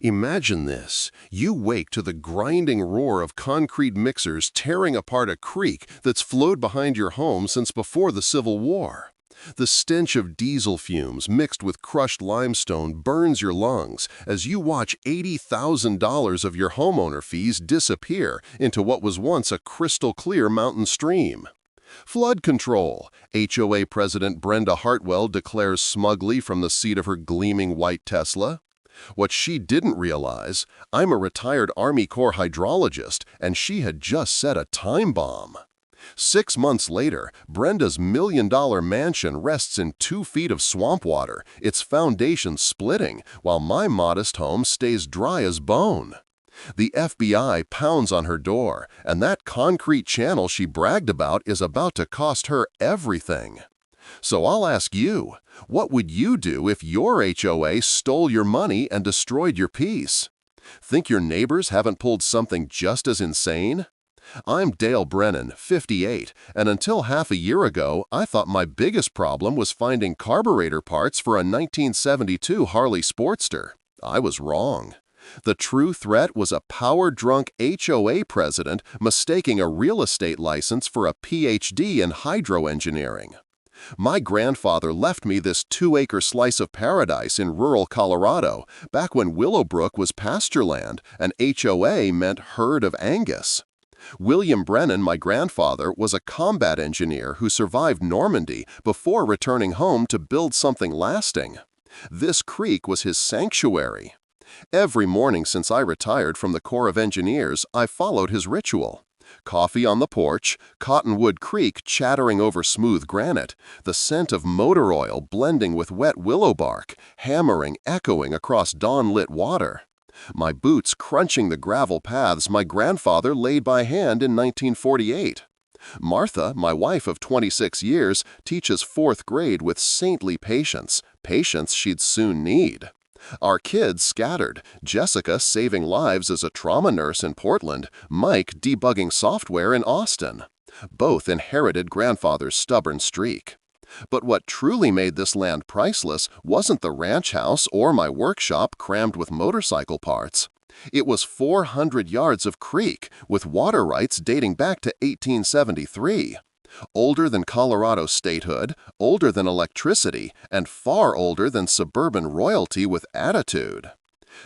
Imagine this. You wake to the grinding roar of concrete mixers tearing apart a creek that's flowed behind your home since before the Civil War. The stench of diesel fumes mixed with crushed limestone burns your lungs as you watch $80,000 of your homeowner fees disappear into what was once a crystal-clear mountain stream. Flood control, HOA President Brenda Hartwell declares smugly from the seat of her gleaming white Tesla. What she didn't realize, I'm a retired Army Corps hydrologist, and she had just set a time bomb. 6 months later, Brenda's $1 million mansion rests in 2 feet of swamp water, its foundation splitting, while my modest home stays dry as bone. The FBI pounds on her door, and that concrete channel she bragged about is about to cost her everything. So I'll ask you, what would you do if your HOA stole your money and destroyed your peace? Think your neighbors haven't pulled something just as insane? I'm Dale Brennan, 58, and until half a year ago, I thought my biggest problem was finding carburetor parts for a 1972 Harley Sportster. I was wrong. The true threat was a power-drunk HOA president mistaking a real estate license for a PhD in hydroengineering. My grandfather left me this 2-acre slice of paradise in rural Colorado back when Willowbrook was pasture land and HOA meant herd of Angus. William Brennan, my grandfather, was a combat engineer who survived Normandy before returning home to build something lasting. This creek was his sanctuary. Every morning since I retired from the Corps of Engineers, I followed his ritual. Coffee on the porch, Cottonwood Creek chattering over smooth granite, the scent of motor oil blending with wet willow bark, hammering, echoing across dawn-lit water. My boots crunching the gravel paths my grandfather laid by hand in 1948. Martha, my wife of 26 years, teaches 4th grade with saintly patience she'd soon need. Our kids scattered, Jessica saving lives as a trauma nurse in Portland, Mike debugging software in Austin. Both inherited grandfather's stubborn streak. But what truly made this land priceless wasn't the ranch house or my workshop crammed with motorcycle parts. It was 400 yards of creek with water rights dating back to 1873. Older than Colorado statehood, older than electricity, and far older than suburban royalty with attitude.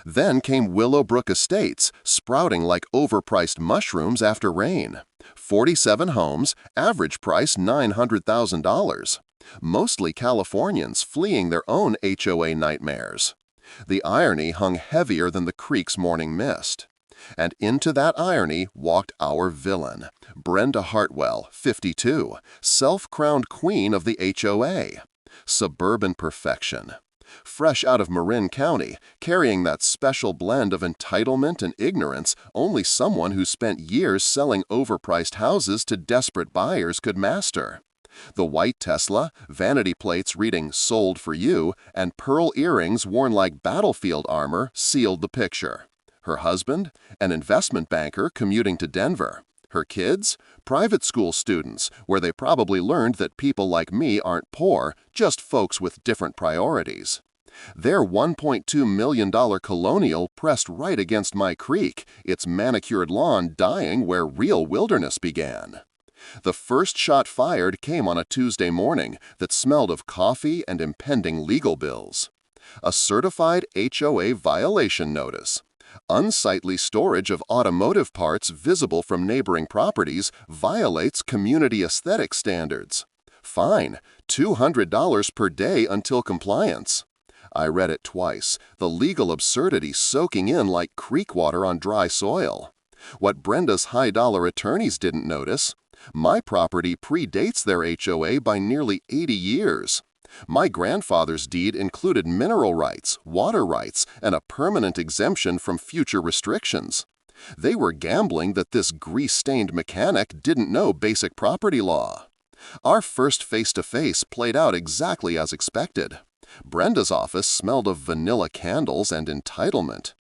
Then came Willowbrook Estates, sprouting like overpriced mushrooms after rain. 47 homes, average price $900,000. Mostly Californians fleeing their own HOA nightmares. The irony hung heavier than the creek's morning mist. And into that irony walked our villain, Brenda Hartwell, 52, self-crowned queen of the HOA. Suburban perfection. Fresh out of Marin County, carrying that special blend of entitlement and ignorance only someone who spent years selling overpriced houses to desperate buyers could master. The white Tesla, vanity plates reading "Sold for You," and pearl earrings worn like battlefield armor sealed the picture. Her husband, an investment banker commuting to Denver. Her kids, private school students, where they probably learned that people like me aren't poor, just folks with different priorities. Their $1.2 million colonial pressed right against my creek, its manicured lawn dying where real wilderness began. The first shot fired came on a Tuesday morning that smelled of coffee and impending legal bills. A certified HOA violation notice. Unsightly storage of automotive parts visible from neighboring properties violates community aesthetic standards. Fine, $200 per day until compliance. I read it twice, the legal absurdity soaking in like creek water on dry soil. What Brenda's high-dollar attorneys didn't notice, my property predates their HOA by nearly 80 years. My grandfather's deed included mineral rights, water rights, and a permanent exemption from future restrictions. They were gambling that this grease-stained mechanic didn't know basic property law. Our first face-to-face played out exactly as expected. Brenda's office smelled of vanilla candles and entitlement.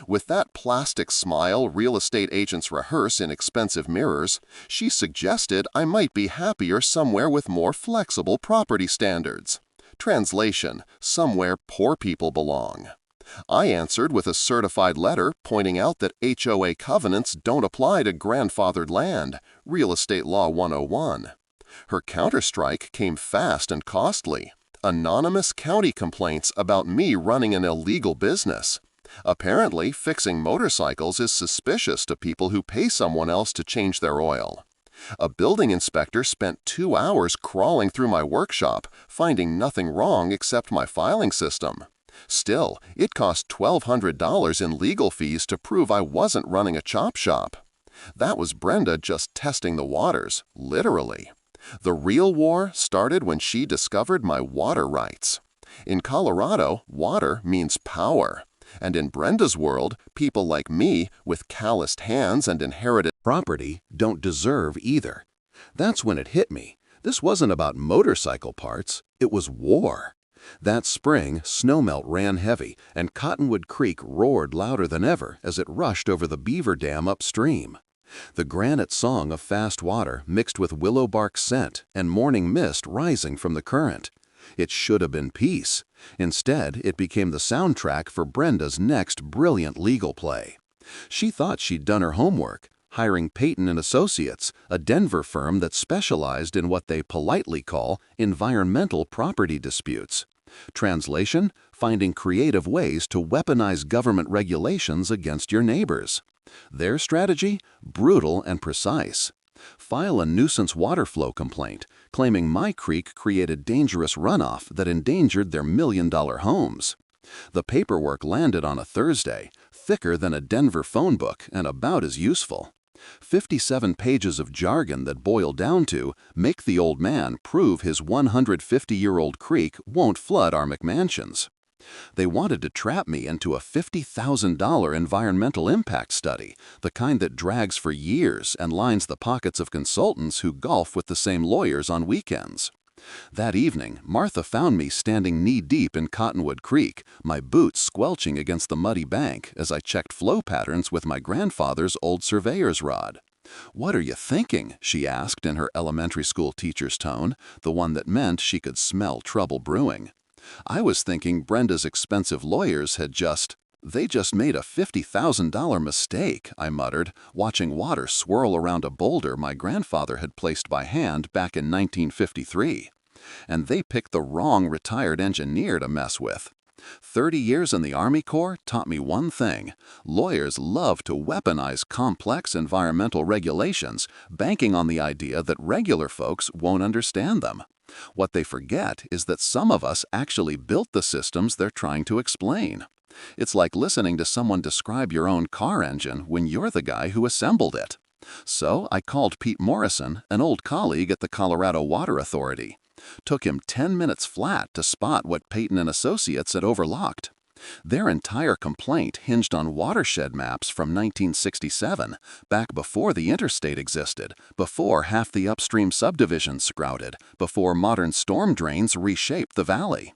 With that plastic smile real estate agents rehearse in expensive mirrors, she suggested I might be happier somewhere with more flexible property standards. Translation: somewhere poor people belong. I answered with a certified letter pointing out that HOA covenants don't apply to grandfathered land, Real Estate Law 101. Her counterstrike came fast and costly. Anonymous county complaints about me running an illegal business. Apparently, fixing motorcycles is suspicious to people who pay someone else to change their oil. A building inspector spent 2 hours crawling through my workshop, finding nothing wrong except my filing system. Still, it cost $1,200 in legal fees to prove I wasn't running a chop shop. That was Brenda just testing the waters, literally. The real war started when she discovered my water rights. In Colorado, water means power. And in Brenda's world, people like me, with calloused hands and inherited property, don't deserve either. That's when it hit me. This wasn't about motorcycle parts, it was war. That spring, snowmelt ran heavy, and Cottonwood Creek roared louder than ever as it rushed over the beaver dam upstream. The granite song of fast water mixed with willow bark scent and morning mist rising from the current. It should have been peace. Instead, it became the soundtrack for Brenda's next brilliant legal play. She thought she'd done her homework, hiring Peyton & Associates, a Denver firm that specialized in what they politely call environmental property disputes. Translation: finding creative ways to weaponize government regulations against your neighbors. Their strategy? Brutal and precise. File a nuisance water flow complaint, claiming my creek created dangerous runoff that endangered their million-dollar homes. The paperwork landed on a Thursday, thicker than a Denver phone book and about as useful. 57 pages of jargon that boil down to make the old man prove his 150-year-old creek won't flood our McMansions. They wanted to trap me into a $50,000 environmental impact study, the kind that drags for years and lines the pockets of consultants who golf with the same lawyers on weekends. That evening, Martha found me standing knee-deep in Cottonwood Creek, my boots squelching against the muddy bank as I checked flow patterns with my grandfather's old surveyor's rod. "What are you thinking?" she asked in her elementary school teacher's tone, the one that meant she could smell trouble brewing. I was thinking Brenda's expensive lawyers had They just made a $50,000 mistake, I muttered, watching water swirl around a boulder my grandfather had placed by hand back in 1953. And they picked the wrong retired engineer to mess with. 30 years in the Army Corps taught me one thing. Lawyers love to weaponize complex environmental regulations, banking on the idea that regular folks won't understand them. What they forget is that some of us actually built the systems they're trying to explain. It's like listening to someone describe your own car engine when you're the guy who assembled it. So I called Pete Morrison, an old colleague at the Colorado Water Authority. Took him 10 minutes flat to spot what Peyton & Associates had overlooked. Their entire complaint hinged on watershed maps from 1967, back before the interstate existed, before half the upstream subdivisions sprouted, before modern storm drains reshaped the valley.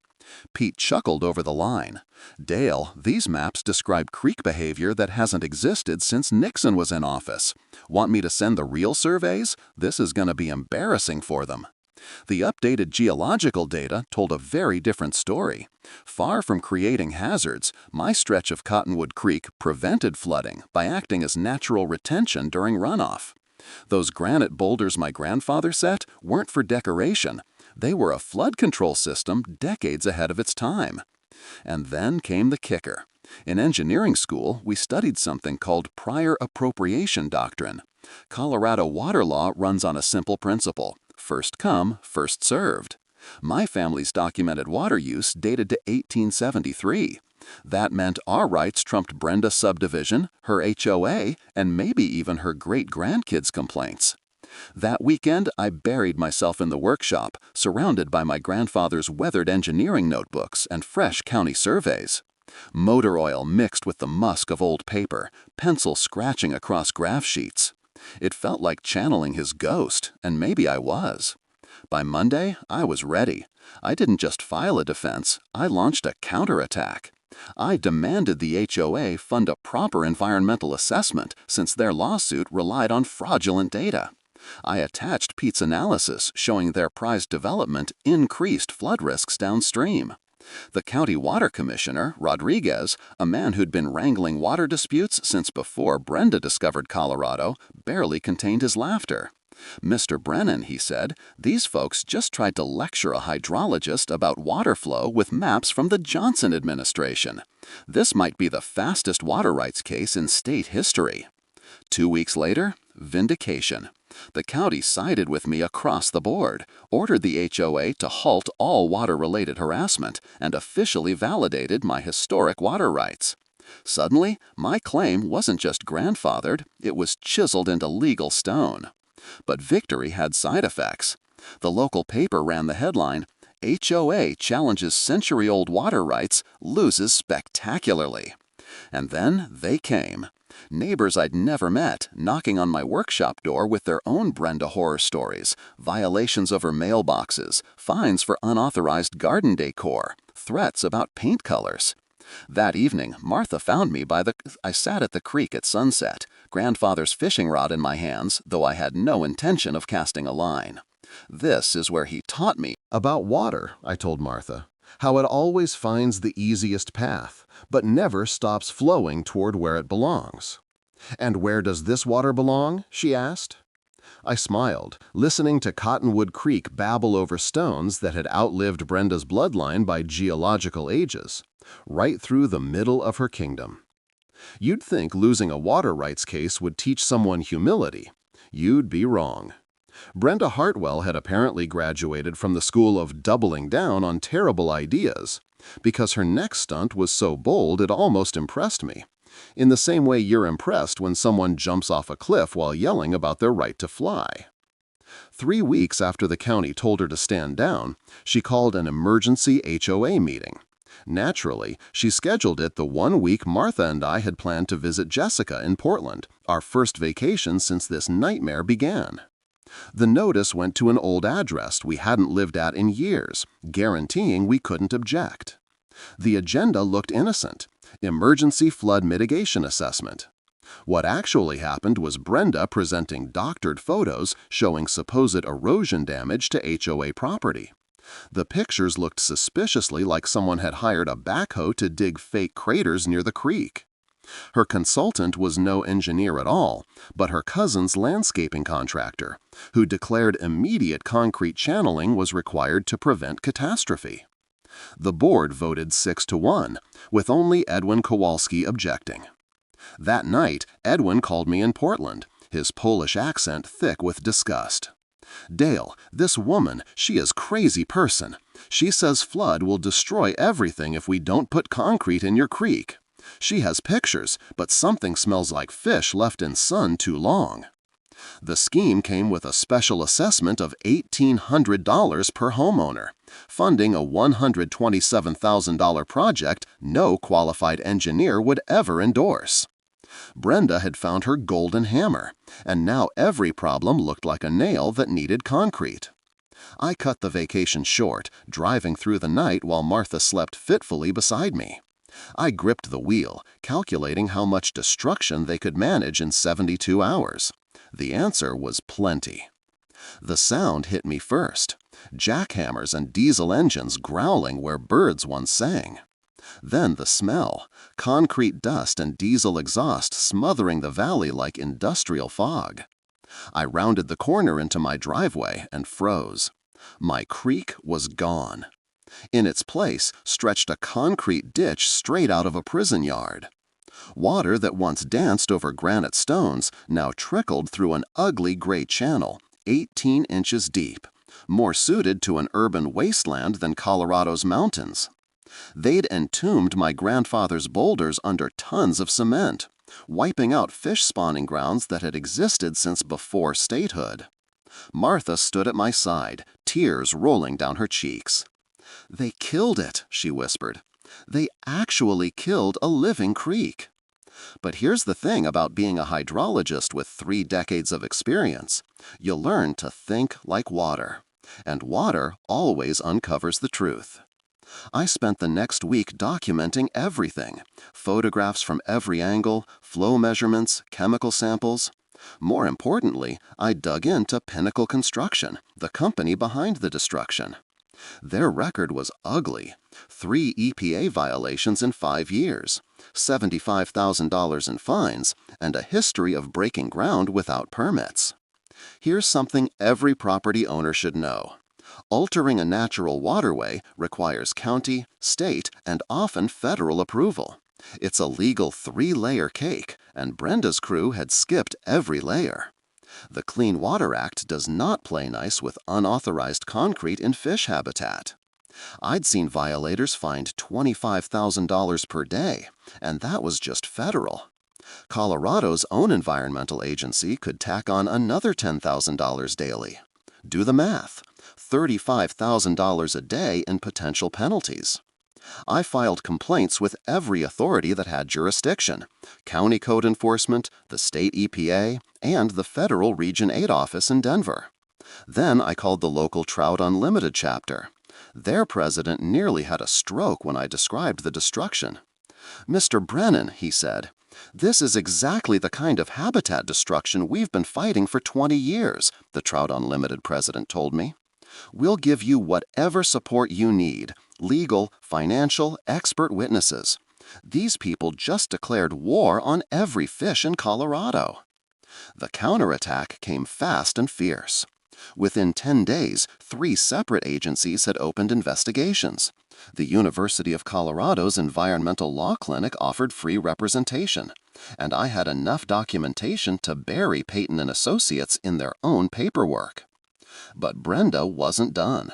Pete chuckled over the line. "Dale, these maps describe creek behavior that hasn't existed since Nixon was in office. Want me to send the real surveys? This is going to be embarrassing for them." The updated geological data told a very different story. Far from creating hazards, my stretch of Cottonwood Creek prevented flooding by acting as natural retention during runoff. Those granite boulders my grandfather set weren't for decoration. They were a flood control system decades ahead of its time. And then came the kicker. In engineering school, we studied something called prior appropriation doctrine. Colorado water law runs on a simple principle: first come, first served. My family's documented water use dated to 1873. That meant our rights trumped Brenda's subdivision, her HOA, and maybe even her great-grandkids' complaints. That weekend, I buried myself in the workshop, surrounded by my grandfather's weathered engineering notebooks and fresh county surveys. Motor oil mixed with the musk of old paper, pencil scratching across graph sheets. It felt like channeling his ghost, and maybe I was. By Monday, I was ready. I didn't just file a defense, I launched a counterattack. I demanded the HOA fund a proper environmental assessment since their lawsuit relied on fraudulent data. I attached Pete's analysis showing their prized development increased flood risks downstream. The county water commissioner, Rodriguez, a man who'd been wrangling water disputes since before Brenda discovered Colorado, barely contained his laughter. "Mr. Brennan," he said, "these folks just tried to lecture a hydrologist about water flow with maps from the Johnson administration. This might be the fastest water rights case in state history." 2 weeks later, vindication. The county sided with me across the board, ordered the HOA to halt all water-related harassment, and officially validated my historic water rights. Suddenly, my claim wasn't just grandfathered, it was chiseled into legal stone. But victory had side effects. The local paper ran the headline, "HOA challenges century-old water rights, loses spectacularly." And then they came. Neighbors I'd never met, knocking on my workshop door with their own Brenda horror stories, violations over mailboxes, fines for unauthorized garden decor, threats about paint colors. That evening, Martha found me I sat at the creek at sunset, grandfather's fishing rod in my hands, though I had no intention of casting a line. "This is where he taught me About water, I told Martha, how it always finds the easiest path, but never stops flowing toward where it belongs. "And where does this water belong?" she asked. I smiled, listening to Cottonwood Creek babble over stones that had outlived Brenda's bloodline by geological ages, right through the middle of her kingdom. You'd think losing a water rights case would teach someone humility. You'd be wrong. Brenda Hartwell had apparently graduated from the school of doubling down on terrible ideas, because her next stunt was so bold it almost impressed me, in the same way you're impressed when someone jumps off a cliff while yelling about their right to fly. 3 weeks after the county told her to stand down, she called an emergency HOA meeting. Naturally, she scheduled it the 1 week Martha and I had planned to visit Jessica in Portland, our first vacation since this nightmare began. The notice went to an old address we hadn't lived at in years, guaranteeing we couldn't object. The agenda looked innocent: emergency flood mitigation assessment. What actually happened was Brenda presenting doctored photos showing supposed erosion damage to HOA property. The pictures looked suspiciously like someone had hired a backhoe to dig fake craters near the creek. Her consultant was no engineer at all, but her cousin's landscaping contractor, who declared immediate concrete channeling was required to prevent catastrophe. The board voted 6-1, with only Edwin Kowalski objecting. That night, Edwin called me in Portland, his Polish accent thick with disgust. "Dale, this woman, she is crazy person. She says flood will destroy everything if we don't put concrete in your creek. She has pictures, but something smells like fish left in sun too long." The scheme came with a special assessment of $1,800 per homeowner, funding a $127,000 project no qualified engineer would ever endorse. Brenda had found her golden hammer, and now every problem looked like a nail that needed concrete. I cut the vacation short, driving through the night while Martha slept fitfully beside me. I gripped the wheel, calculating how much destruction they could manage in 72 hours. The answer was plenty. The sound hit me first: jackhammers and diesel engines growling where birds once sang. Then the smell: concrete dust and diesel exhaust smothering the valley like industrial fog. I rounded the corner into my driveway and froze. My creek was gone. In its place stretched a concrete ditch straight out of a prison yard. Water that once danced over granite stones now trickled through an ugly gray channel, 18 inches deep, more suited to an urban wasteland than Colorado's mountains. They'd entombed my grandfather's boulders under tons of cement, wiping out fish spawning grounds that had existed since before statehood. Martha stood at my side, tears rolling down her cheeks. "They killed it," she whispered. "They actually killed a living creek." But here's the thing about being a hydrologist with 3 decades of experience. You learn to think like water, and water always uncovers the truth. I spent the next week documenting everything: photographs from every angle, flow measurements, chemical samples. More importantly, I dug into Pinnacle Construction, the company behind the destruction. Their record was ugly. 3 EPA violations in 5 years, $75,000 in fines, and a history of breaking ground without permits. Here's something every property owner should know. Altering a natural waterway requires county, state, and often federal approval. It's a legal 3-layer cake, and Brenda's crew had skipped every layer. The Clean Water Act does not play nice with unauthorized concrete in fish habitat. I'd seen violators fined $25,000 per day, and that was just federal. Colorado's own environmental agency could tack on another $10,000 daily. Do the math. $35,000 a day in potential penalties. I filed complaints with every authority that had jurisdiction: county code enforcement, the state EPA, and the federal Region 8 office in Denver. Then I called the local Trout Unlimited chapter. Their president nearly had a stroke when I described the destruction. "Mr. Brennan," he said, "this is exactly the kind of habitat destruction we've been fighting for 20 years, the Trout Unlimited president told me. "We'll give you whatever support you need: legal, financial, expert witnesses. These people just declared war on every fish in Colorado." The counterattack came fast and fierce. Within 10 days, 3 separate agencies had opened investigations. The University of Colorado's Environmental Law Clinic offered free representation, and I had enough documentation to bury Peyton and Associates in their own paperwork. But Brenda wasn't done.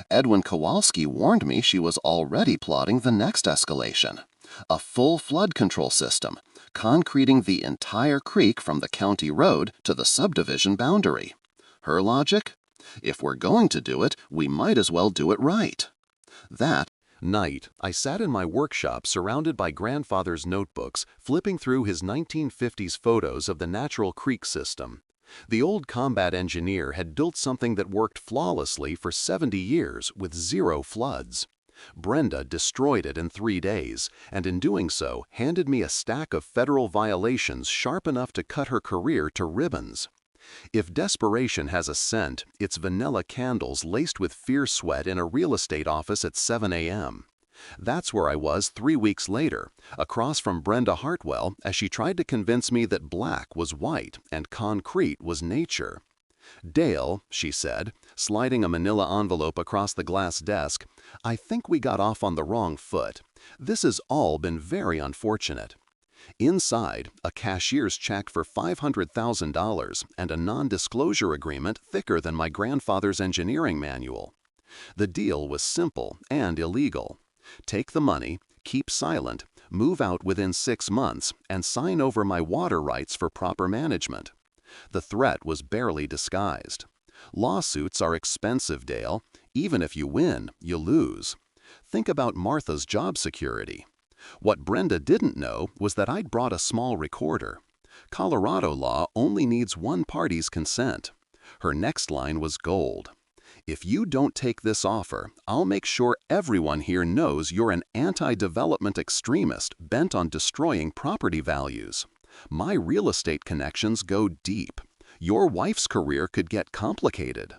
Edwin Kowalski warned me she was already plotting the next escalation: a full flood control system, concreting the entire creek from the county road to the subdivision boundary. Her logic? If we're going to do it, we might as well do it right. That night, I sat in my workshop surrounded by grandfather's notebooks, flipping through his 1950s photos of the natural creek system. The old combat engineer had built something that worked flawlessly for 70 years with 0 floods. Brenda destroyed it in 3 days, and in doing so, handed me a stack of federal violations sharp enough to cut her career to ribbons. If desperation has a scent, it's vanilla candles laced with fear sweat in a real estate office at 7 a.m. That's where I was 3 weeks later, across from Brenda Hartwell as she tried to convince me that black was white and concrete was nature. "Dale," she said, sliding a manila envelope across the glass desk, "I think we got off on the wrong foot. This has all been very unfortunate." Inside, a cashier's check for $500,000 and a non-disclosure agreement thicker than my grandfather's engineering manual. The deal was simple and illegal. Take the money, keep silent, move out within 6 months, and sign over my water rights for proper management. The threat was barely disguised. Lawsuits are expensive, Dale. Even if you win, you lose. Think about Martha's job security. What Brenda didn't know was that I'd brought a small recorder. Colorado law only needs one party's consent. Her next line was gold. "If you don't take this offer, I'll make sure everyone here knows you're an anti-development extremist bent on destroying property values. My real estate connections go deep. Your wife's career could get complicated."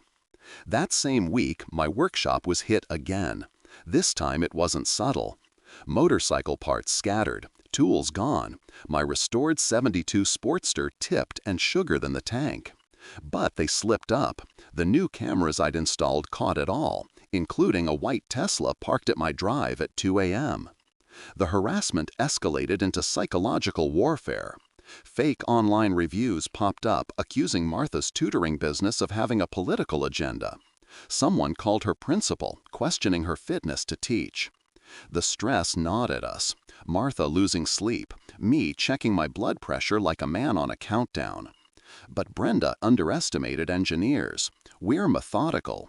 That same week, my workshop was hit again. This time it wasn't subtle. Motorcycle parts scattered, tools gone, my restored '72 Sportster tipped and sugar than the tank. But they slipped up. The new cameras I'd installed caught it all, including a white Tesla parked at my drive at 2 a.m. The harassment escalated into psychological warfare. Fake online reviews popped up accusing Martha's tutoring business of having a political agenda. Someone called her principal, questioning her fitness to teach. The stress gnawed at us. Martha losing sleep, me checking my blood pressure like a man on a countdown. But Brenda underestimated engineers. We're methodical.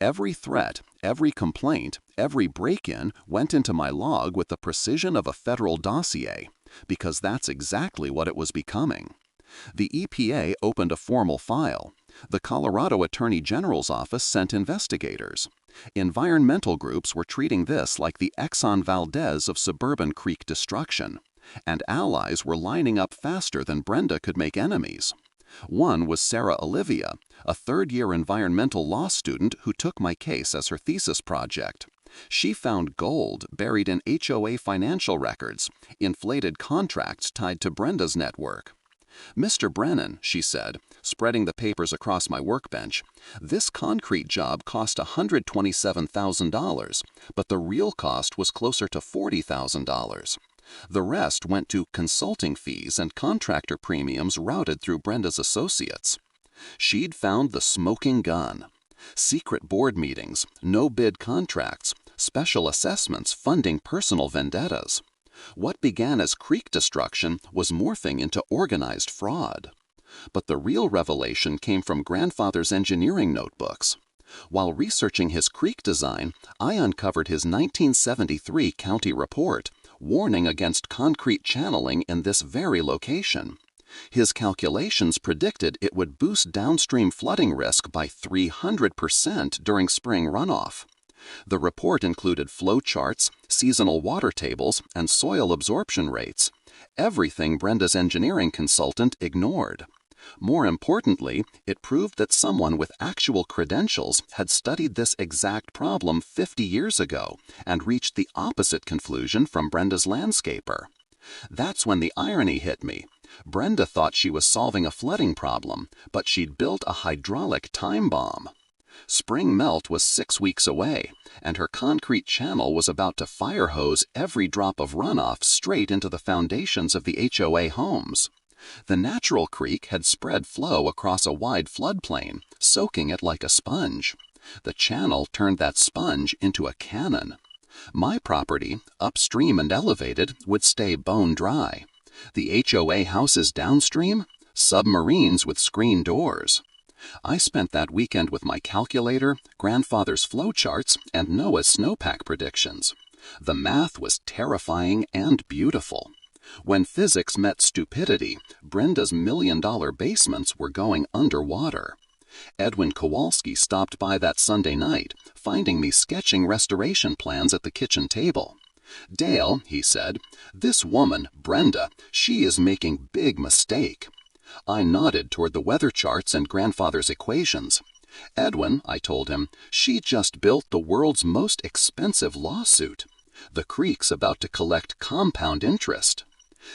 Every threat, every complaint, every break-in went into my log with the precision of a federal dossier, because that's exactly what it was becoming. The EPA opened a formal file. The Colorado Attorney General's office sent investigators. Environmental groups were treating this like the Exxon Valdez of suburban creek destruction, and allies were lining up faster than Brenda could make enemies. One was Sarah Olivia, a third-year environmental law student who took my case as her thesis project. She found gold buried in HOA financial records, inflated contracts tied to Brenda's network. "Mr. Brennan," she said, spreading the papers across my workbench, "this concrete job cost $127,000, but the real cost was closer to $40,000. The rest went to consulting fees and contractor premiums routed through Brenda's associates." She'd found the smoking gun. Secret board meetings, no-bid contracts, special assessments funding personal vendettas. What began as creek destruction was morphing into organized fraud. But the real revelation came from grandfather's engineering notebooks. While researching his creek design, I uncovered his 1973 county report, warning against concrete channeling in this very location. His calculations predicted it would boost downstream flooding risk by 300% during spring runoff. The report included flow charts, seasonal water tables, and soil absorption rates. Everything Brenda's engineering consultant ignored. More importantly, it proved that someone with actual credentials had studied this exact problem 50 years ago and reached the opposite conclusion from Brenda's landscaper. That's when the irony hit me. Brenda thought she was solving a flooding problem, but she'd built a hydraulic time bomb. Spring melt was 6 weeks away, and her concrete channel was about to fire hose every drop of runoff straight into the foundations of the HOA homes. The natural creek had spread flow across a wide floodplain, soaking it like a sponge. The channel turned that sponge into a cannon. My property, upstream and elevated, would stay bone dry. The HOA houses downstream? Submarines with screen doors. I spent that weekend with my calculator, grandfather's flowcharts, and Noah's snowpack predictions. The math was terrifying and beautiful. When physics met stupidity, Brenda's million-dollar basements were going underwater. Edwin Kowalski stopped by that Sunday night, finding me sketching restoration plans at the kitchen table. "Dale," he said, "this woman, Brenda, she is making big mistake." I nodded toward the weather charts and grandfather's equations. "Edwin," I told him, "she just built the world's most expensive lawsuit. The creek's about to collect compound interest."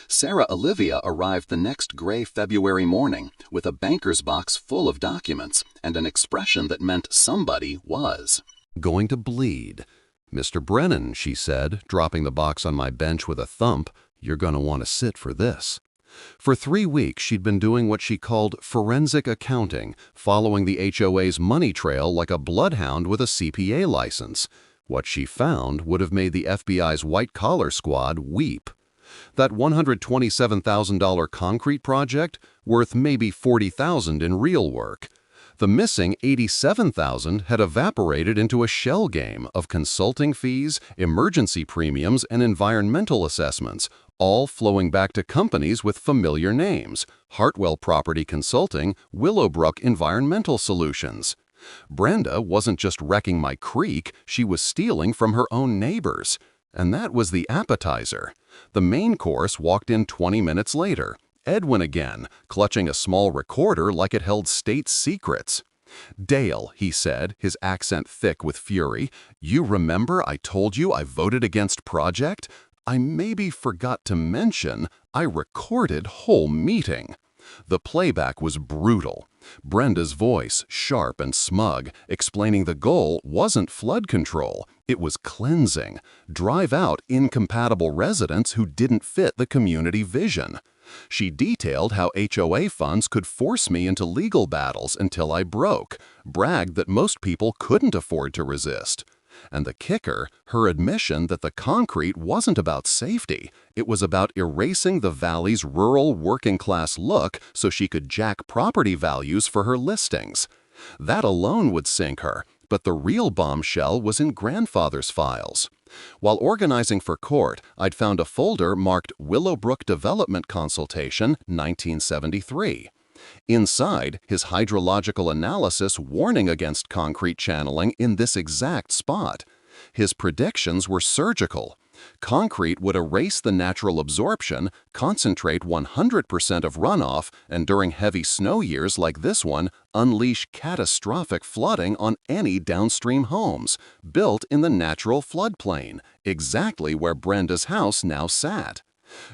Sarah Olivia arrived the next gray February morning with a banker's box full of documents and an expression that meant somebody was going to bleed. "Mr. Brennan," she said, dropping the box on my bench with a thump, "you're going to want to sit for this." For 3 weeks, she'd been doing what she called forensic accounting, following the HOA's money trail like a bloodhound with a CPA license. What she found would have made the FBI's white-collar squad weep. That $127,000 concrete project, worth maybe $40,000 in real work. The missing $87,000 had evaporated into a shell game of consulting fees, emergency premiums, and environmental assessments, all flowing back to companies with familiar names: Hartwell Property Consulting, Willowbrook Environmental Solutions. Brenda wasn't just wrecking my creek, she was stealing from her own neighbors. And that was the appetizer. The main course walked in 20 minutes later. Edwin again, clutching a small recorder like it held state secrets. "Dale," he said, his accent thick with fury, "you remember I told you I voted against project? I maybe forgot to mention I recorded whole meeting." The playback was brutal. Brenda's voice, sharp and smug, explaining the goal wasn't flood control, it was cleansing. Drive out incompatible residents who didn't fit the community vision. She detailed how HOA funds could force me into legal battles until I broke, bragged that most people couldn't afford to resist. And the kicker, her admission that the concrete wasn't about safety, it was about erasing the valley's rural working-class look so she could jack property values for her listings. That alone would sink her, but the real bombshell was in grandfather's files. While organizing for court, I'd found a folder marked Willowbrook Development Consultation, 1973. Inside, his hydrological analysis warning against concrete channeling in this exact spot. His predictions were surgical. Concrete would erase the natural absorption, concentrate 100% of runoff, and during heavy snow years like this one, unleash catastrophic flooding on any downstream homes, built in the natural floodplain, exactly where Brenda's house now sat.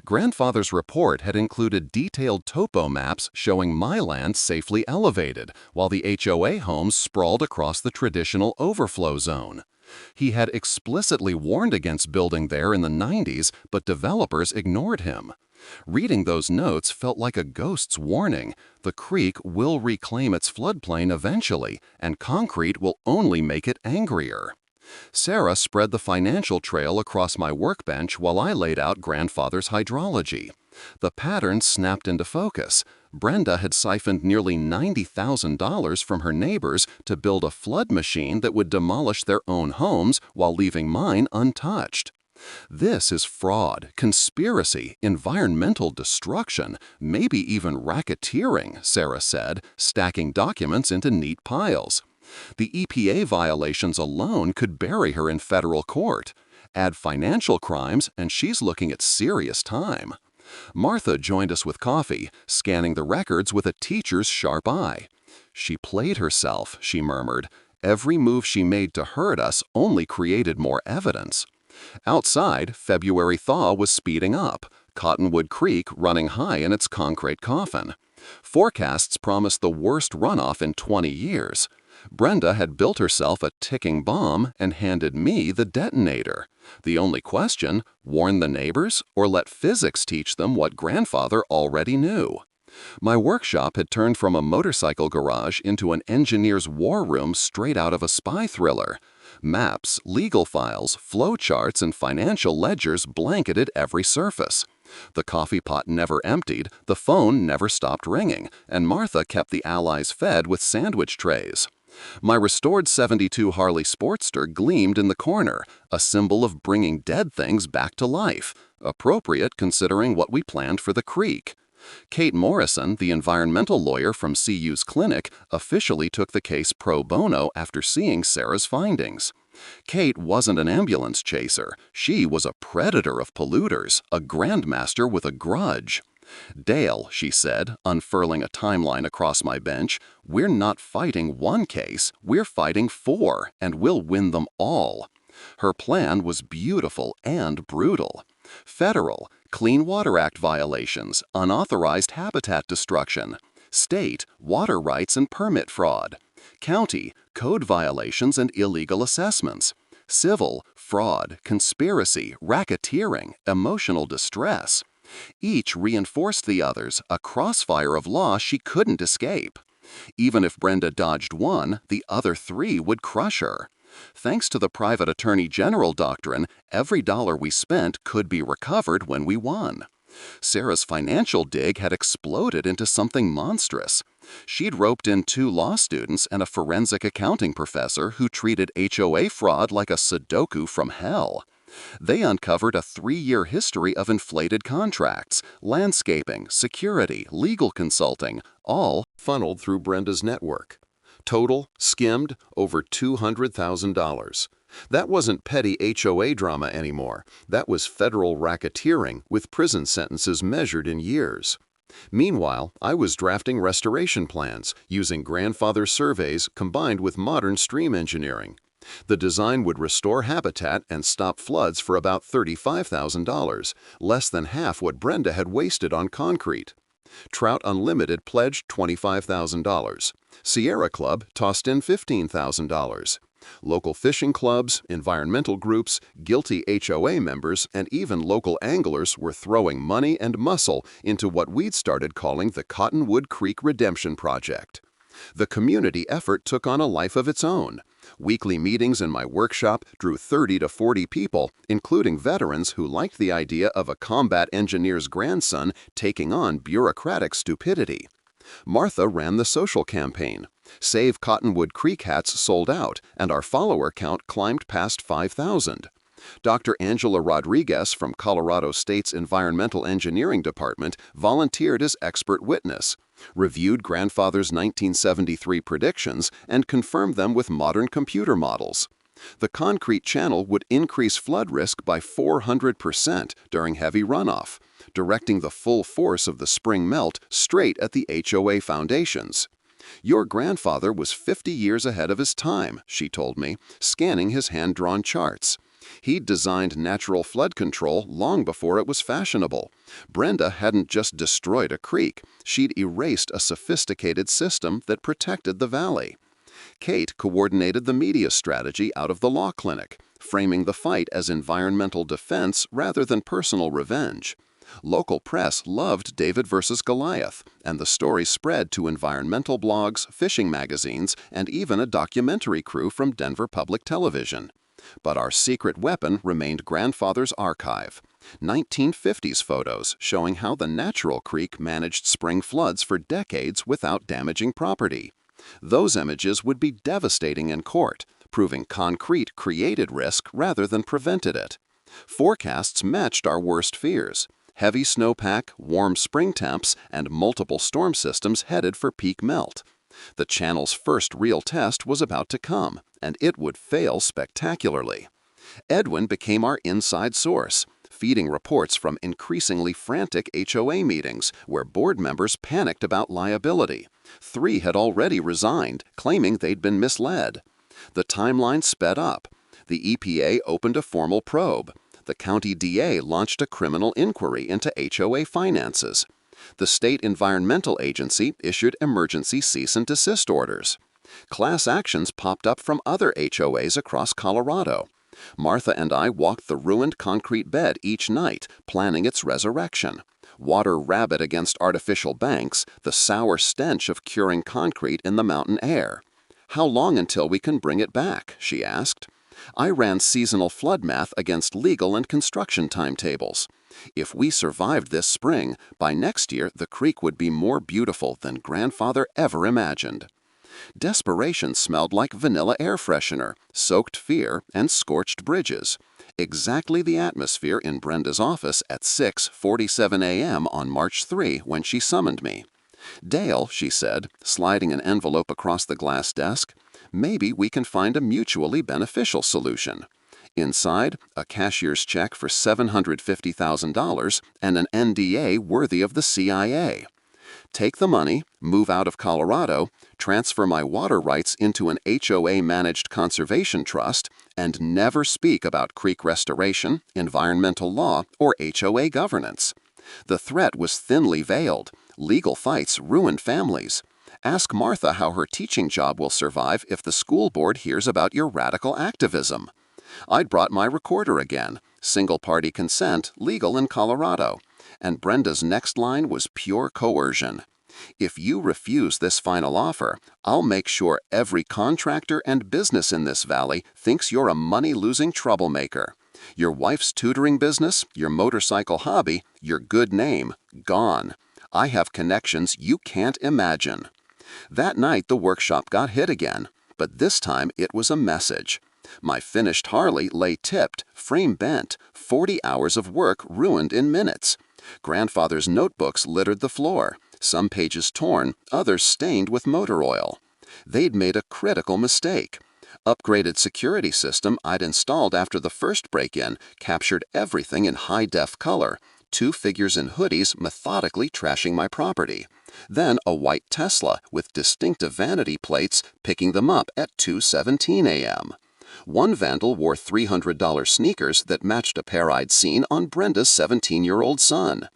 Grandfather's report had included detailed topo maps showing my land safely elevated, while the HOA homes sprawled across the traditional overflow zone. He had explicitly warned against building there in the 90s, but developers ignored him. Reading those notes felt like a ghost's warning. The creek will reclaim its floodplain eventually, and concrete will only make it angrier. Sarah spread the financial trail across my workbench while I laid out grandfather's hydrology. The pattern snapped into focus. Brenda had siphoned nearly $90,000 from her neighbors to build a flood machine that would demolish their own homes while leaving mine untouched. This is fraud, conspiracy, environmental destruction, maybe even racketeering, Sarah said, stacking documents into neat piles. The EPA violations alone could bury her in federal court. Add financial crimes, and she's looking at serious time. Martha joined us with coffee, scanning the records with a teacher's sharp eye. She played herself, she murmured. Every move she made to hurt us only created more evidence. Outside, February thaw was speeding up, Cottonwood Creek running high in its concrete coffin. Forecasts promised the worst runoff in 20 years. Brenda had built herself a ticking bomb and handed me the detonator. The only question, warn the neighbors or let physics teach them what grandfather already knew? My workshop had turned from a motorcycle garage into an engineer's war room straight out of a spy thriller. Maps, legal files, flow charts, and financial ledgers blanketed every surface. The coffee pot never emptied, the phone never stopped ringing, and Martha kept the allies fed with sandwich trays. My restored '72 Harley Sportster gleamed in the corner, a symbol of bringing dead things back to life, appropriate considering what we planned for the creek. Kate Morrison, the environmental lawyer from CU's clinic, officially took the case pro bono after seeing Sarah's findings. Kate wasn't an ambulance chaser. She was a predator of polluters, a grandmaster with a grudge. Dale, she said, unfurling a timeline across my bench, we're not fighting one case, we're fighting 4, and we'll win them all. Her plan was beautiful and brutal. Federal, Clean Water Act violations, unauthorized habitat destruction. State, water rights and permit fraud. County, code violations and illegal assessments. Civil, fraud, conspiracy, racketeering, emotional distress. Each reinforced the others, a crossfire of law she couldn't escape. Even if Brenda dodged one, the other 3 would crush her. Thanks to the private attorney general doctrine, every dollar we spent could be recovered when we won. Sarah's financial dig had exploded into something monstrous. She'd roped in 2 law students and a forensic accounting professor who treated HOA fraud like a Sudoku from hell. They uncovered a 3-year history of inflated contracts, landscaping, security, legal consulting, all funneled through Brenda's network. Total, skimmed, over $200,000. That wasn't petty HOA drama anymore. That was federal racketeering with prison sentences measured in years. Meanwhile, I was drafting restoration plans using grandfather's surveys combined with modern stream engineering. The design would restore habitat and stop floods for about $35,000, less than half what Brenda had wasted on concrete. Trout Unlimited pledged $25,000. Sierra Club tossed in $15,000. Local fishing clubs, environmental groups, guilty HOA members, and even local anglers were throwing money and muscle into what we'd started calling the Cottonwood Creek Redemption Project. The community effort took on a life of its own. Weekly meetings in my workshop drew 30 to 40 people, including veterans who liked the idea of a combat engineer's grandson taking on bureaucratic stupidity. Martha ran the social campaign. Save Cottonwood Creek hats sold out, and our follower count climbed past 5,000. Dr. Angela Rodriguez from Colorado State's Environmental Engineering Department volunteered as expert witness, reviewed grandfather's 1973 predictions, and confirmed them with modern computer models. The concrete channel would increase flood risk by 400% during heavy runoff, directing the full force of the spring melt straight at the HOA foundations. "Your grandfather was 50 years ahead of his time," she told me, scanning his hand-drawn charts. "He'd designed natural flood control long before it was fashionable. Brenda hadn't just destroyed a creek, she'd erased a sophisticated system that protected the valley." Kate coordinated the media strategy out of the law clinic, framing the fight as environmental defense rather than personal revenge. Local press loved David versus Goliath, and the story spread to environmental blogs, fishing magazines, and even a documentary crew from Denver Public Television. But our secret weapon remained grandfather's archive. 1950s photos showing how the natural creek managed spring floods for decades without damaging property. Those images would be devastating in court, proving concrete created risk rather than prevented it. Forecasts matched our worst fears: heavy snowpack, warm spring temps, and multiple storm systems headed for peak melt. The channel's first real test was about to come, and it would fail spectacularly. Edwin became our inside source, feeding reports from increasingly frantic HOA meetings where board members panicked about liability. 3 had already resigned, claiming they'd been misled. The timeline sped up. The EPA opened a formal probe. The county DA launched a criminal inquiry into HOA finances. The state environmental agency issued emergency cease and desist orders. Class actions popped up from other HOAs across Colorado. Martha and I walked the ruined concrete bed each night, planning its resurrection. Water rabid against artificial banks, the sour stench of curing concrete in the mountain air. "How long until we can bring it back?" she asked. I ran seasonal flood math against legal and construction timetables. If we survived this spring, by next year the creek would be more beautiful than grandfather ever imagined. Desperation smelled like vanilla air freshener, soaked fear, and scorched bridges. Exactly the atmosphere in Brenda's office at 6:47 a.m. on March 3 when she summoned me. "Dale," she said, sliding an envelope across the glass desk, "maybe we can find a mutually beneficial solution." Inside, a cashier's check for $750,000 and an NDA worthy of the CIA. "Take the money, move out of Colorado, transfer my water rights into an HOA-managed conservation trust, and never speak about creek restoration, environmental law, or HOA governance." The threat was thinly veiled. Legal fights ruined families. Ask Martha how her teaching job will survive if the school board hears about your radical activism. I'd brought my recorder again, single-party consent, legal in Colorado. And Brenda's next line was pure coercion. "If you refuse this final offer, I'll make sure every contractor and business in this valley thinks you're a money-losing troublemaker. Your wife's tutoring business, your motorcycle hobby, your good name, gone. I have connections you can't imagine." That night the workshop got hit again, but this time it was a message. My finished Harley lay tipped, frame bent, 40 hours of work ruined in minutes. Grandfather's notebooks littered the floor, some pages torn, others stained with motor oil. They'd made a critical mistake. Upgraded security system I'd installed after the first break-in captured everything in high-def color, 2 figures in hoodies methodically trashing my property. Then a white Tesla with distinctive vanity plates picking them up at 2:17 a.m. One vandal wore $300 sneakers that matched a pair I'd seen on Brenda's 17-year-old son.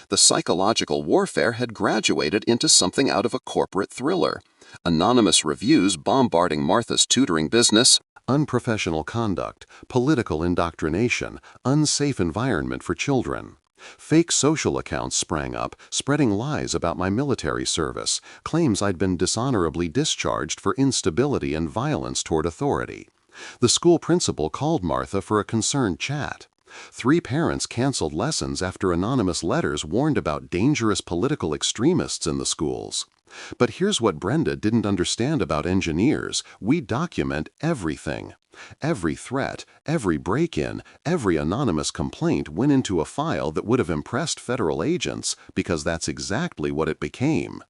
The psychological warfare had graduated into something out of a corporate thriller. Anonymous reviews bombarding Martha's tutoring business, unprofessional conduct, political indoctrination, unsafe environment for children. Fake social accounts sprang up, spreading lies about my military service, claims I'd been dishonorably discharged for instability and violence toward authority. The school principal called Martha for a concerned chat. 3 parents canceled lessons after anonymous letters warned about dangerous political extremists in the schools. But here's what Brenda didn't understand about engineers: we document everything. Every threat, every break-in, every anonymous complaint went into a file that would have impressed federal agents, because that's exactly what it became.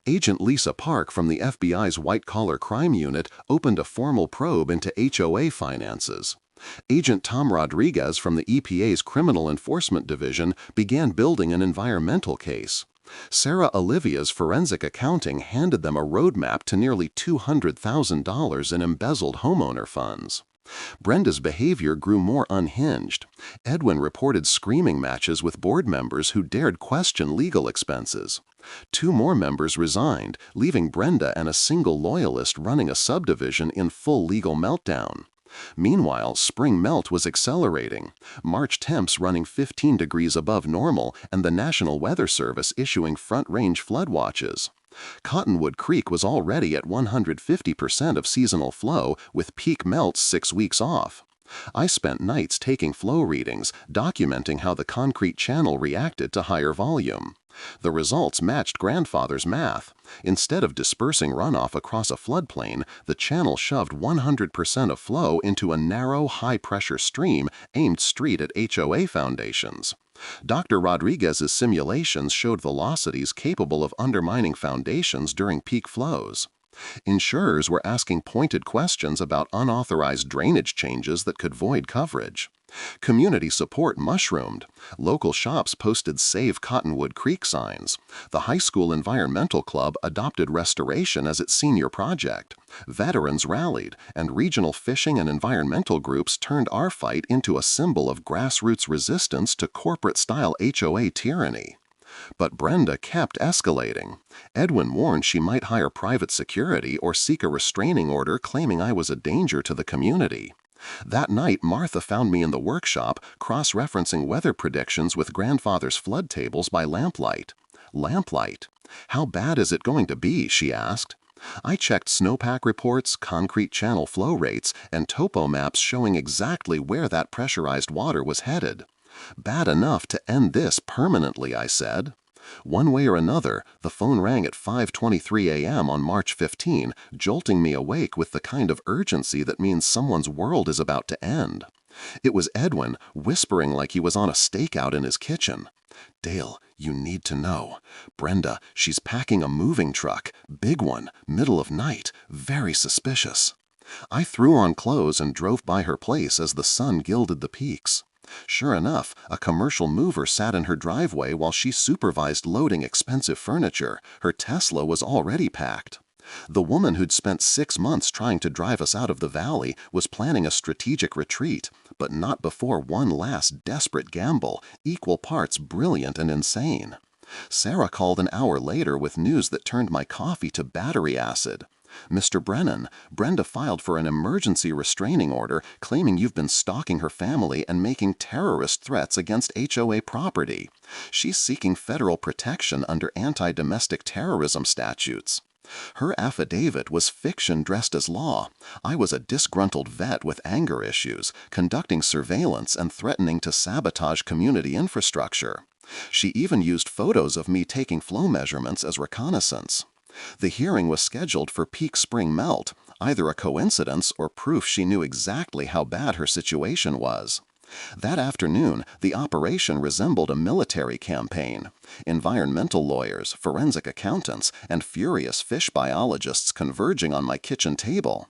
Agent Lisa Park from the FBI's white-collar crime unit opened a formal probe into HOA finances. Agent Tom Rodriguez from the EPA's Criminal Enforcement Division began building an environmental case. Sarah Olivia's forensic accounting handed them a roadmap to nearly $200,000 in embezzled homeowner funds. Brenda's behavior grew more unhinged. Edwin reported screaming matches with board members who dared question legal expenses. 2 more members resigned, leaving Brenda and a single loyalist running a subdivision in full legal meltdown. Meanwhile, spring melt was accelerating, March temps running 15 degrees above normal and the National Weather Service issuing front-range flood watches. Cottonwood Creek was already at 150% of seasonal flow, with peak melts 6 weeks off. I spent nights taking flow readings, documenting how the concrete channel reacted to higher volume. The results matched grandfather's math. Instead of dispersing runoff across a floodplain, the channel shoved 100% of flow into a narrow, high-pressure stream aimed straight at HOA foundations. Dr. Rodriguez's simulations showed velocities capable of undermining foundations during peak flows. Insurers were asking pointed questions about unauthorized drainage changes that could void coverage. Community support mushroomed. Local shops posted Save Cottonwood Creek signs. The high school environmental club adopted restoration as its senior project. Veterans rallied, and regional fishing and environmental groups turned our fight into a symbol of grassroots resistance to corporate-style HOA tyranny. But Brenda kept escalating. Edwin warned she might hire private security or seek a restraining order claiming I was a danger to the community. That night, Martha found me in the workshop, cross-referencing weather predictions with grandfather's flood tables by lamplight. Lamplight? How bad is it going to be? She asked. I checked snowpack reports, concrete channel flow rates, and topo maps showing exactly where that pressurized water was headed. Bad enough to end this permanently, I said. One way or another, the phone rang at 5:23 a.m. on March 15, jolting me awake with the kind of urgency that means someone's world is about to end. It was Edwin, whispering like he was on a stakeout in his kitchen. "Dale, you need to know. Brenda, she's packing a moving truck. Big one, middle of night. Very suspicious." I threw on clothes and drove by her place as the sun gilded the peaks. Sure enough, a commercial mover sat in her driveway while she supervised loading expensive furniture. Her Tesla was already packed. The woman who'd spent 6 months trying to drive us out of the valley was planning a strategic retreat, but not before one last desperate gamble, equal parts brilliant and insane. Sarah called an hour later with news that turned my coffee to battery acid. "Mr. Brennan, Brenda filed for an emergency restraining order claiming you've been stalking her family and making terrorist threats against HOA property. She's seeking federal protection under anti-domestic terrorism statutes." Her affidavit was fiction dressed as law. I was a disgruntled vet with anger issues, conducting surveillance and threatening to sabotage community infrastructure. She even used photos of me taking flow measurements as reconnaissance. The hearing was scheduled for peak spring melt, either a coincidence or proof she knew exactly how bad her situation was. That afternoon, the operation resembled a military campaign. Environmental lawyers, forensic accountants, and furious fish biologists converging on my kitchen table.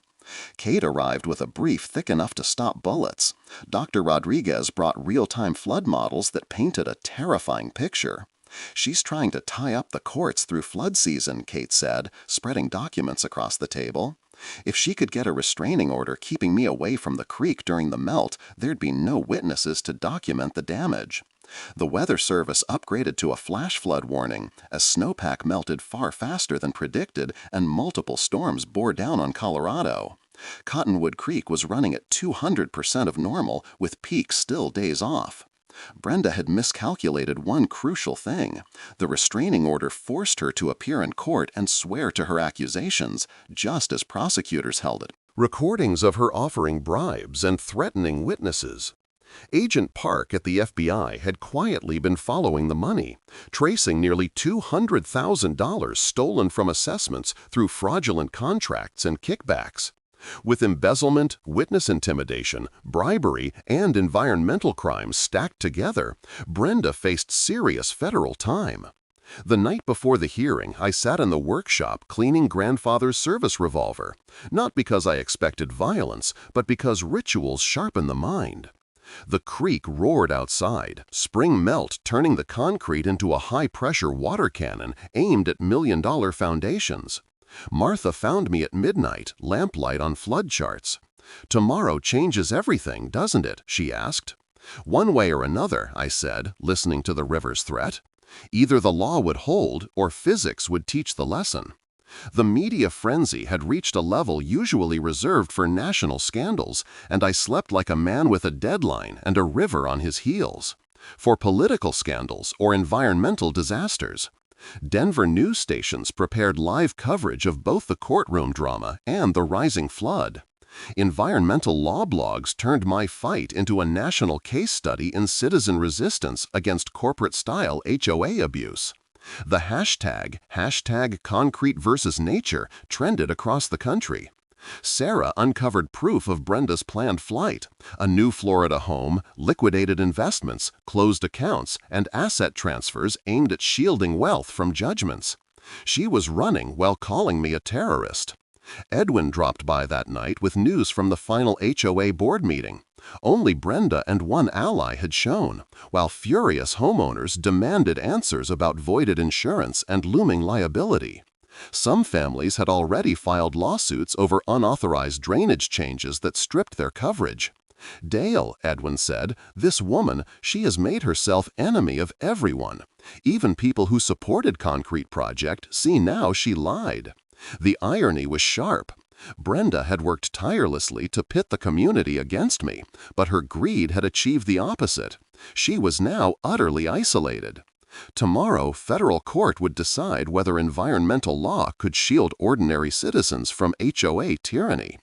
Kate arrived with a brief thick enough to stop bullets. Dr. Rodriguez brought real-time flood models that painted a terrifying picture. "She's trying to tie up the courts through flood season," Kate said, spreading documents across the table. "If she could get a restraining order keeping me away from the creek during the melt, there'd be no witnesses to document the damage." The Weather Service upgraded to a flash flood warning as snowpack melted far faster than predicted and multiple storms bore down on Colorado. Cottonwood Creek was running at 200% of normal, with peaks still days off. Brenda had miscalculated one crucial thing. The restraining order forced her to appear in court and swear to her accusations, just as prosecutors held it. Recordings of her offering bribes and threatening witnesses. Agent Park at the FBI had quietly been following the money, tracing nearly $200,000 stolen from assessments through fraudulent contracts and kickbacks. With embezzlement, witness intimidation, bribery, and environmental crimes stacked together, Brenda faced serious federal time. The night before the hearing, I sat in the workshop cleaning grandfather's service revolver, not because I expected violence, but because rituals sharpen the mind. The creek roared outside, spring melt turning the concrete into a high-pressure water cannon aimed at million-dollar foundations. Martha found me at midnight, lamplight on flood charts. "Tomorrow changes everything, doesn't it?" she asked. "One way or another," I said, listening to the river's threat. Either the law would hold or physics would teach the lesson. The media frenzy had reached a level usually reserved for national scandals, and I slept like a man with a deadline and a river on his heels. For political scandals or environmental disasters, Denver news stations prepared live coverage of both the courtroom drama and the rising flood. Environmental law blogs turned my fight into a national case study in citizen resistance against corporate-style HOA abuse. The hashtag concrete versus nature trended across the country. Sarah uncovered proof of Brenda's planned flight, a new Florida home, liquidated investments, closed accounts, and asset transfers aimed at shielding wealth from judgments. She was running while calling me a terrorist. Edwin dropped by that night with news from the final HOA board meeting. Only Brenda and one ally had shown, while furious homeowners demanded answers about voided insurance and looming liability. Some families had already filed lawsuits over unauthorized drainage changes that stripped their coverage. "Dale," Edwin said, "this woman, she has made herself enemy of everyone. Even people who supported Concrete Project see now she lied." The irony was sharp. Brenda had worked tirelessly to pit the community against me, but her greed had achieved the opposite. She was now utterly isolated. Tomorrow, federal court would decide whether environmental law could shield ordinary citizens from HOA tyranny.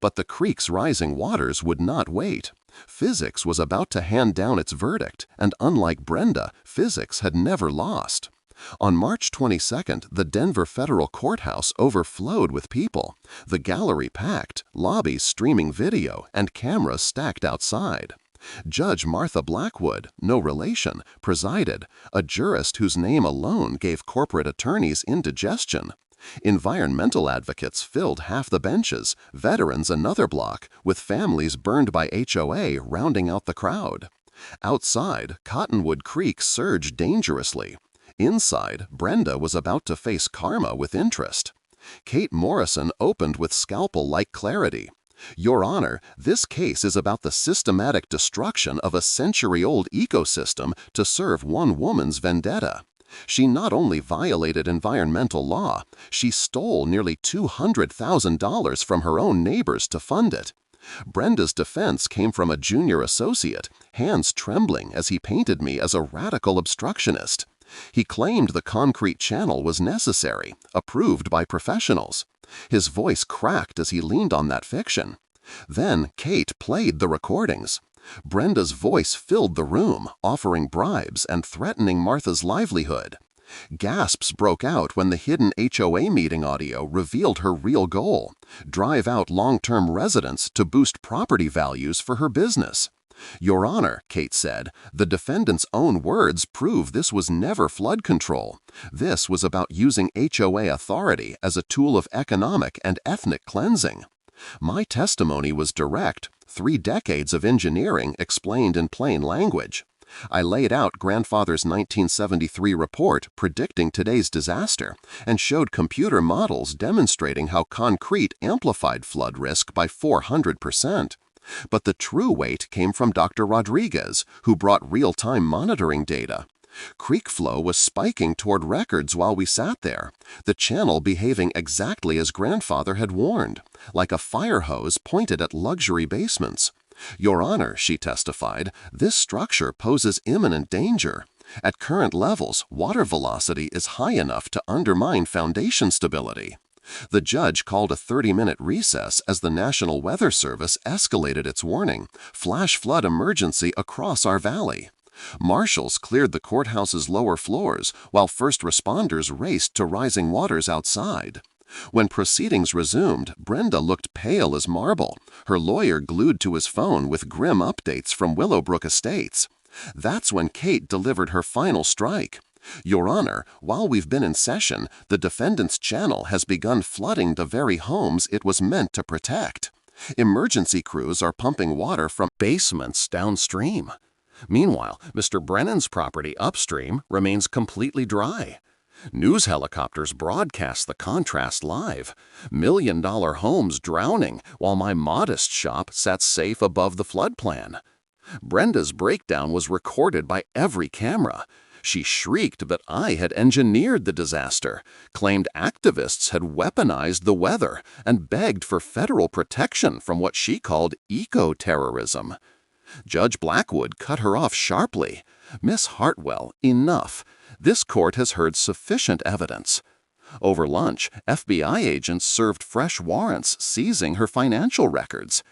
But the creek's rising waters would not wait. Physics was about to hand down its verdict, and unlike Brenda, physics had never lost. On March 22nd, the Denver federal courthouse overflowed with people. The gallery packed, lobbies streaming video, and cameras stacked outside. Judge Martha Blackwood, no relation, presided, a jurist whose name alone gave corporate attorneys indigestion. Environmental advocates filled half the benches, veterans another block, with families burned by HOA rounding out the crowd. Outside, Cottonwood Creek surged dangerously. Inside, Brenda was about to face karma with interest. Kate Morrison opened with scalpel-like clarity. "Your Honor, this case is about the systematic destruction of a century-old ecosystem to serve one woman's vendetta. She not only violated environmental law, she stole nearly $200,000 from her own neighbors to fund it." Brenda's defense came from a junior associate, hands trembling as he painted me as a radical obstructionist. He claimed the concrete channel was necessary, approved by professionals. His voice cracked as he leaned on that fiction. Then Kate played the recordings. Brenda's voice filled the room, offering bribes and threatening Martha's livelihood. Gasps broke out when the hidden HOA meeting audio revealed her real goal: drive out long-term residents to boost property values for her business. "Your Honor," Kate said, "the defendant's own words prove this was never flood control. This was about using HOA authority as a tool of economic and ethnic cleansing." My testimony was direct, 3 decades of engineering explained in plain language. I laid out grandfather's 1973 report predicting today's disaster and showed computer models demonstrating how concrete amplified flood risk by 400%. But the true weight came from Dr. Rodriguez, who brought real-time monitoring data. Creek flow was spiking toward records while we sat there, the channel behaving exactly as grandfather had warned, like a fire hose pointed at luxury basements. "Your Honor," she testified, "this structure poses imminent danger. At current levels, water velocity is high enough to undermine foundation stability." The judge called a 30-minute recess as the National Weather Service escalated its warning, flash flood emergency across our valley. Marshals cleared the courthouse's lower floors, while first responders raced to rising waters outside. When proceedings resumed, Brenda looked pale as marble, her lawyer glued to his phone with grim updates from Willowbrook Estates. That's when Kate delivered her final strike. Your Honor, while we've been in session, the defendant's channel has begun flooding the very homes it was meant to protect. Emergency crews are pumping water from basements downstream. Meanwhile, Mr. Brennan's property upstream remains completely dry. News helicopters broadcast the contrast live. $1 million homes drowning while my modest shop sat safe above the floodplain. Brenda's breakdown was recorded by every camera. She shrieked that I had engineered the disaster, claimed activists had weaponized the weather, and begged for federal protection from what she called eco-terrorism. Judge Blackwood cut her off sharply. "Miss Hartwell, enough. This court has heard sufficient evidence." Over lunch, FBI agents served fresh warrants seizing her financial records.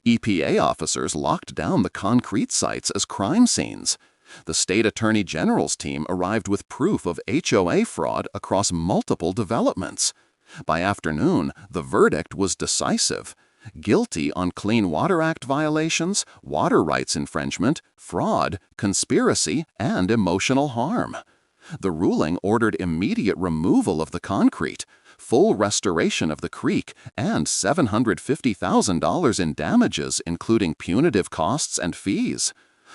EPA officers locked down the concrete sites as crime scenes. The state attorney general's team arrived with proof of HOA fraud across multiple developments. By afternoon, the verdict was decisive. Guilty on Clean Water Act violations, water rights infringement, fraud, conspiracy, and emotional harm. The ruling ordered immediate removal of the concrete, full restoration of the creek, and $750,000 in damages, including punitive costs and fees.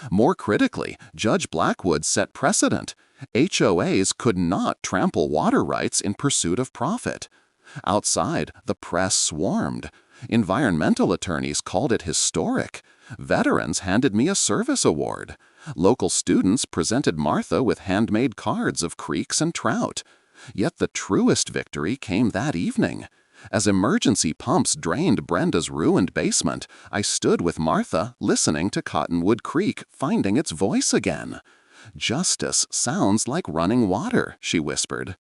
More critically, Judge Blackwood set precedent. HOAs could not trample water rights in pursuit of profit. Outside, the press swarmed. Environmental attorneys called it historic. Veterans handed me a service award. Local students presented Martha with handmade cards of creeks and trout. Yet the truest victory came that evening. As emergency pumps drained Brenda's ruined basement, I stood with Martha listening to Cottonwood Creek finding its voice again. "Justice sounds like running water," she whispered.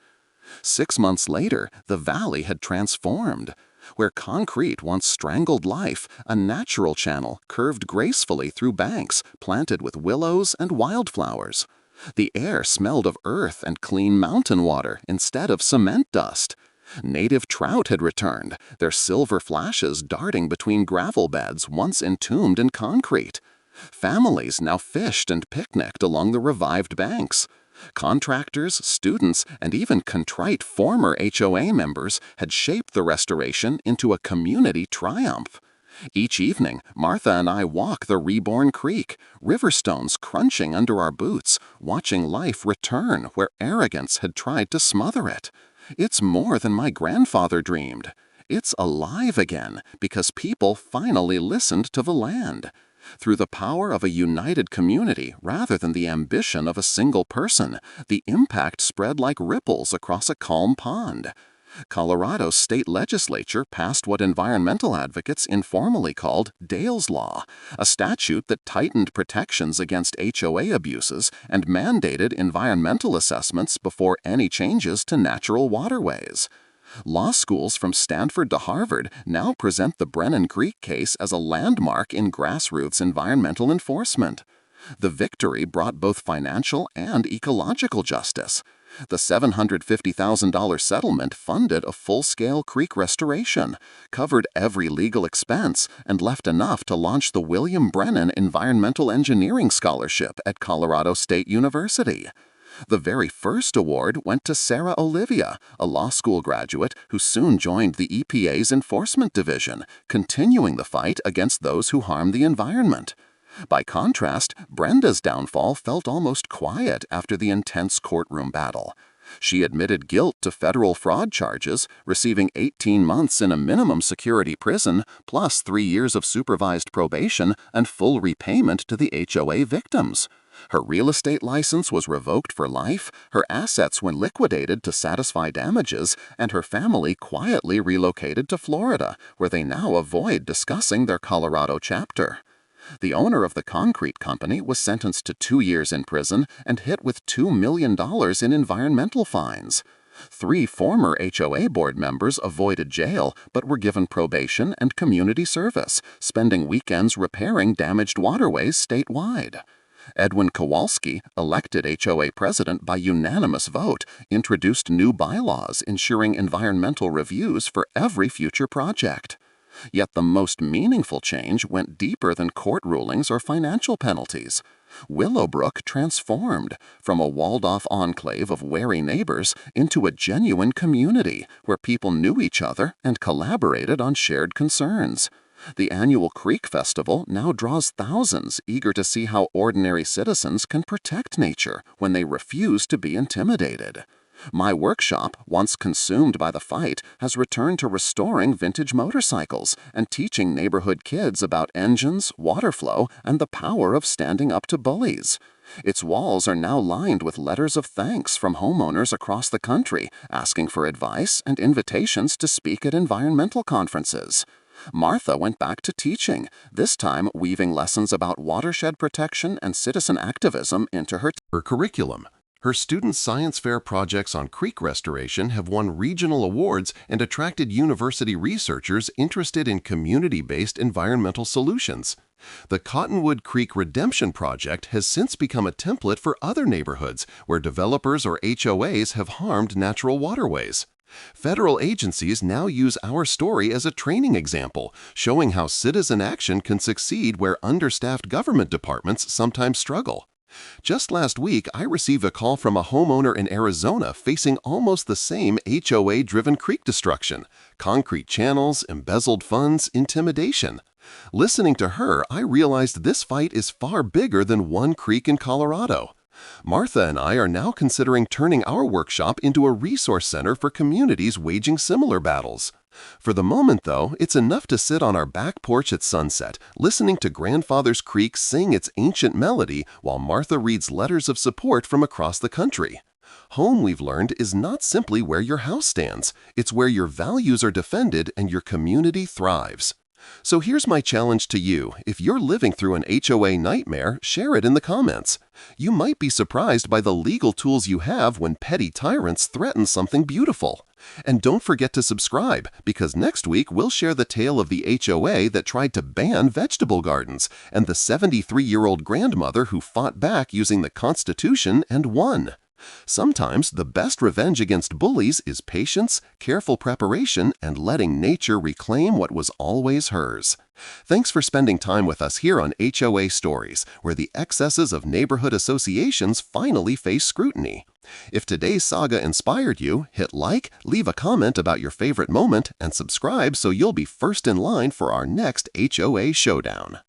6 months later, the valley had transformed. Where concrete once strangled life, a natural channel curved gracefully through banks planted with willows and wildflowers. The air smelled of earth and clean mountain water instead of cement dust. Native trout had returned, their silver flashes darting between gravel beds once entombed in concrete. Families now fished and picnicked along the revived banks. Contractors, students, and even contrite former HOA members had shaped the restoration into a community triumph. Each evening, Martha and I walk the reborn creek, river stones crunching under our boots, watching life return where arrogance had tried to smother it. It's more than my grandfather dreamed. It's alive again because people finally listened to the land. Through the power of a united community rather than the ambition of a single person, the impact spread like ripples across a calm pond. Colorado's state legislature passed what environmental advocates informally called Dale's Law, a statute that tightened protections against HOA abuses and mandated environmental assessments before any changes to natural waterways. Law schools from Stanford to Harvard now present the Brennan Creek case as a landmark in grassroots environmental enforcement. The victory brought both financial and ecological justice. The $750,000 settlement funded a full-scale creek restoration, covered every legal expense, and left enough to launch the William Brennan Environmental Engineering Scholarship at Colorado State University. The very first award went to Sarah Olivia, a law school graduate who soon joined the EPA's Enforcement Division, continuing the fight against those who harm the environment. By contrast, Brenda's downfall felt almost quiet after the intense courtroom battle. She admitted guilt to federal fraud charges, receiving 18 months in a minimum security prison, plus 3 years of supervised probation and full repayment to the HOA victims. Her real estate license was revoked for life, her assets were liquidated to satisfy damages, and her family quietly relocated to Florida, where they now avoid discussing their Colorado chapter. The owner of the concrete company was sentenced to 2 years in prison and hit with $2 million in environmental fines. 3 former HOA board members avoided jail but were given probation and community service, spending weekends repairing damaged waterways statewide. Edwin Kowalski, elected HOA president by unanimous vote, introduced new bylaws ensuring environmental reviews for every future project. Yet the most meaningful change went deeper than court rulings or financial penalties. Willowbrook transformed from a walled-off enclave of wary neighbors into a genuine community where people knew each other and collaborated on shared concerns. The annual Creek Festival now draws thousands eager to see how ordinary citizens can protect nature when they refuse to be intimidated. My workshop, once consumed by the fight, has returned to restoring vintage motorcycles and teaching neighborhood kids about engines, water flow, and the power of standing up to bullies. Its walls are now lined with letters of thanks from homeowners across the country asking for advice and invitations to speak at environmental conferences. Martha went back to teaching, this time weaving lessons about watershed protection and citizen activism into her curriculum. Her student science fair projects on creek restoration have won regional awards and attracted university researchers interested in community-based environmental solutions. The Cottonwood Creek Redemption Project has since become a template for other neighborhoods where developers or HOAs have harmed natural waterways. Federal agencies now use our story as a training example, showing how citizen action can succeed where understaffed government departments sometimes struggle. Just last week, I received a call from a homeowner in Arizona facing almost the same HOA-driven creek destruction: concrete channels, embezzled funds, intimidation. Listening to her, I realized this fight is far bigger than one creek in Colorado. Martha and I are now considering turning our workshop into a resource center for communities waging similar battles. For the moment, though, it's enough to sit on our back porch at sunset, listening to Grandfather's Creek sing its ancient melody while Martha reads letters of support from across the country. Home, we've learned, is not simply where your house stands. It's where your values are defended and your community thrives. So here's my challenge to you. If you're living through an HOA nightmare, share it in the comments. You might be surprised by the legal tools you have when petty tyrants threaten something beautiful. And don't forget to subscribe, because next week we'll share the tale of the HOA that tried to ban vegetable gardens and the 73-year-old grandmother who fought back using the Constitution and won. Sometimes the best revenge against bullies is patience, careful preparation, and letting nature reclaim what was always hers. Thanks for spending time with us here on HOA Stories, where the excesses of neighborhood associations finally face scrutiny. If today's saga inspired you, hit like, leave a comment about your favorite moment, and subscribe so you'll be first in line for our next HOA showdown.